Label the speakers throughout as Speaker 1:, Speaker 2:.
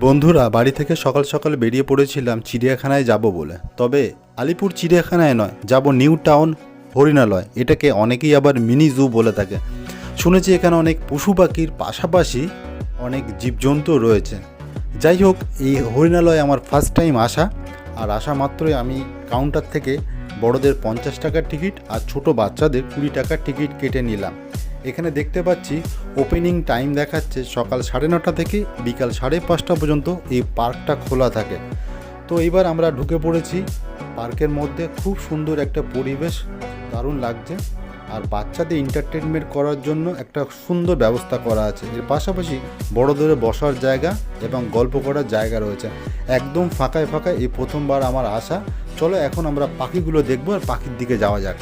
Speaker 1: বন্ধুরা বাড়ি থেকে সকাল সকাল বেরিয়ে পড়েছিলাম চিড়িয়াখানায় যাব বলে। তবে আলিপুর চিড়িয়াখানায় নয়, যাব নিউ টাউন হরিণালয়। এটাকে অনেকেই আবার মিনি জু বলে থাকে। শুনেছি এখানে অনেক পশু পাখির পাশাপাশি অনেক জীবজন্তু রয়েছে। যাই হোক, এই হরিণালয় আমার ফার্স্ট টাইম আসা, আর আসা মাত্রই আমি কাউন্টার থেকে বড়দের 50 টাকার টিকিট আর ছোট বাচ্চাদের 20 টাকার টিকিট কেটে নিলাম। এখানে দেখতে পাচ্ছি ওপেনিং টাইম দেখাচ্ছে সকাল 9:30 থেকে বিকাল 5:30 পর্যন্ত এই পার্কটা খোলা থাকে। তো এবার আমরা ঢুকে পড়েছি পার্কের মধ্যে। খুব সুন্দর একটা পরিবেশ, দারুণ লাগছে। আর বাচ্চাদের এন্টারটেনমেন্ট করার জন্য একটা সুন্দর ব্যবস্থা করা আছে। এর পাশাপাশি বড়দের বসার জায়গা এবং গল্প করার জায়গা রয়েছে। একদম ফাঁকায় ফাঁকায় এই প্রথমবার আমার আসা। চলো এখন আমরা পাখিগুলো দেখবো আর পাখির দিকে যাওয়া যাক।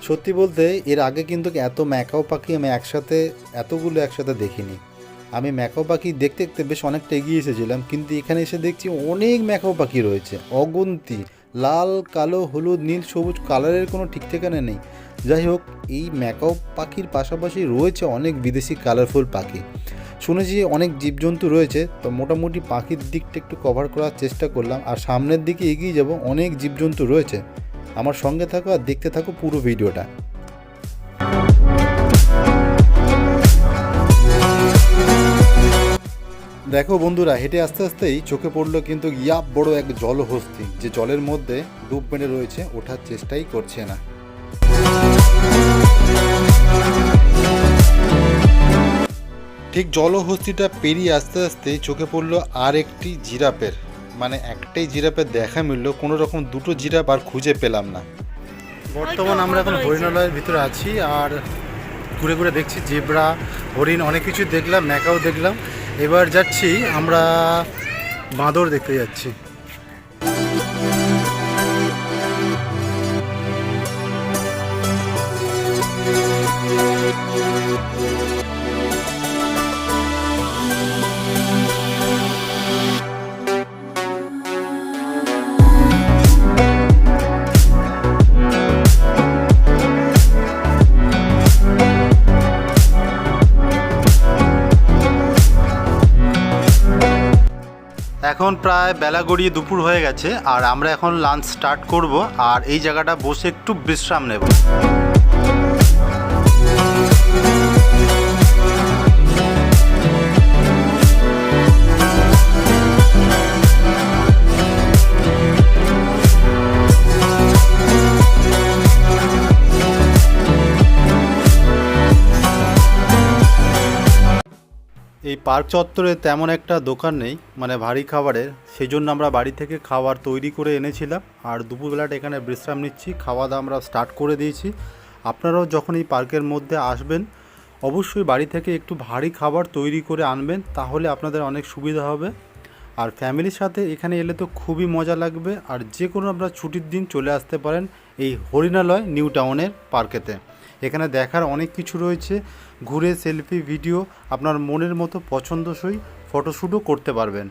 Speaker 1: সত্যি বলতে এর আগে কিন্তু এত ম্যাকাও পাখি আমি এতগুলো একসাথে দেখিনি। আমি ম্যাকাও পাখি দেখতে দেখতে বেশ অনেকটা এগিয়ে এসেছিলাম, কিন্তু এখানে এসে দেখছি অনেক ম্যাকাও পাখি রয়েছে, অগুন্তি। লাল, কালো, হলুদ, নীল, সবুজ, কালারের কোনো ঠিক ঠিকানা নেই। যাই হোক, এই ম্যাকাও পাখির পাশাপাশি রয়েছে অনেক বিদেশি কালারফুল পাখি। শুনেছি অনেক জীবজন্তু রয়েছে। তো মোটামুটি পাখির দিকটা একটু কভার করার চেষ্টা করলাম, আর সামনের দিকে এগিয়ে যাব। অনেক জীবজন্তু রয়েছে। আমার সঙ্গে থাকো আর দেখতে থাকো পুরো ভিডিওটা। দেখো বন্ধুরা, হেঁটে আস্তে আস্তেই চোখে পড়লো কিন্তু বড় এক জলহস্তি, যে জলের মধ্যে ডুব মেরে রয়েছে, ওঠার চেষ্টাই করছে না। ঠিক জলহস্তিটা পেরিয়ে আস্তে আস্তে চোখে পড়লো আর একটি জিরাফের, মানে একটাই জিরাফের দেখা মিললো। কোনো রকম দুটো জিরাফ আর খুঁজে পেলাম না। বর্তমান আমরা এখন হরিণালয়ের ভিতরে আছি, আর ঘুরে ঘুরে দেখছি জেব্রা, হরিণ, অনেক কিছু দেখলাম, ম্যাকাও দেখলাম। এবার যাচ্ছি আমরা বাঁদর দেখতে যাচ্ছি। এখন প্রায় বেলা গড়িয়ে দুপুর হয়ে গেছে, আর আমরা এখন লাঞ্চ স্টার্ট করব। আর এই জায়গাটা বসে একটু বিশ্রাম নেব। এই পার্ক চত্বরে তেমন একটা দোকান নেই, মানে ভারী খাবারের। সেই জন্য আমরা বাড়ি থেকে খাবার তৈরি করে এনেছিলাম, আর দুপুরবেলাটা এখানে বিশ্রাম নিচ্ছি। খাওয়া দাওয়া আমরা স্টার্ট করে দিয়েছি। আপনারাও যখন এই পার্কের মধ্যে আসবেন, অবশ্যই বাড়ি থেকে একটু ভারী খাবার তৈরি করে আনবেন, তাহলে আপনাদের অনেক সুবিধা হবে। আর ফ্যামিলির সাথে এখানে এলে তো খুবই মজা লাগবে। আর যে কোনো আপনারা ছুটির দিন চলে আসতে পারেন এই হরিণালয় নিউ টাউনের পার্কেতে। এখানে দেখার অনেক কিছু রয়েছে। ঘুরে সেলফি, ভিডিও, আপনার মনের মতো পছন্দসই ফটোশ্যুটও করতে পারবেন।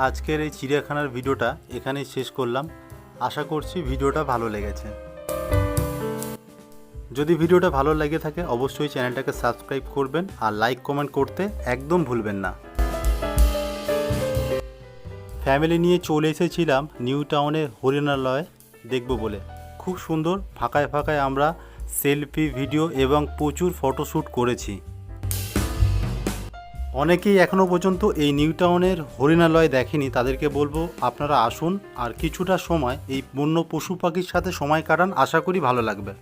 Speaker 1: আজকের এই চিড়িয়াখানার ভিডিওটা এখানেই শেষ করলাম। আশা করছি ভিডিওটা ভালো লেগেছে। যদি ভিডিওটা ভালো লেগে থাকে অবশ্যই চ্যানেলটাকে সাবস্ক্রাইব করবেন আর লাইক কমেন্ট করতে একদম ভুলবেন না। ফ্যামিলি নিয়ে চলে এসেছিলাম নিউ টাউনের হরিণালয় দেখব বলে। খুব সুন্দর ফাঁকায় ফাঁকায় আমরা সেলফি ভিডিও এবং প্রচুর ফটোশ্যুট করেছি। অনেকেই এখনও পর্যন্ত এই নিউ টাউনের হরিণালয় দেখেনি, তাদেরকে বলবো আপনারা আসুন আর কিছুটা সময় এই বন্য পশু পাখির সাথে সময় কাটান, আশা করি ভালো লাগবে।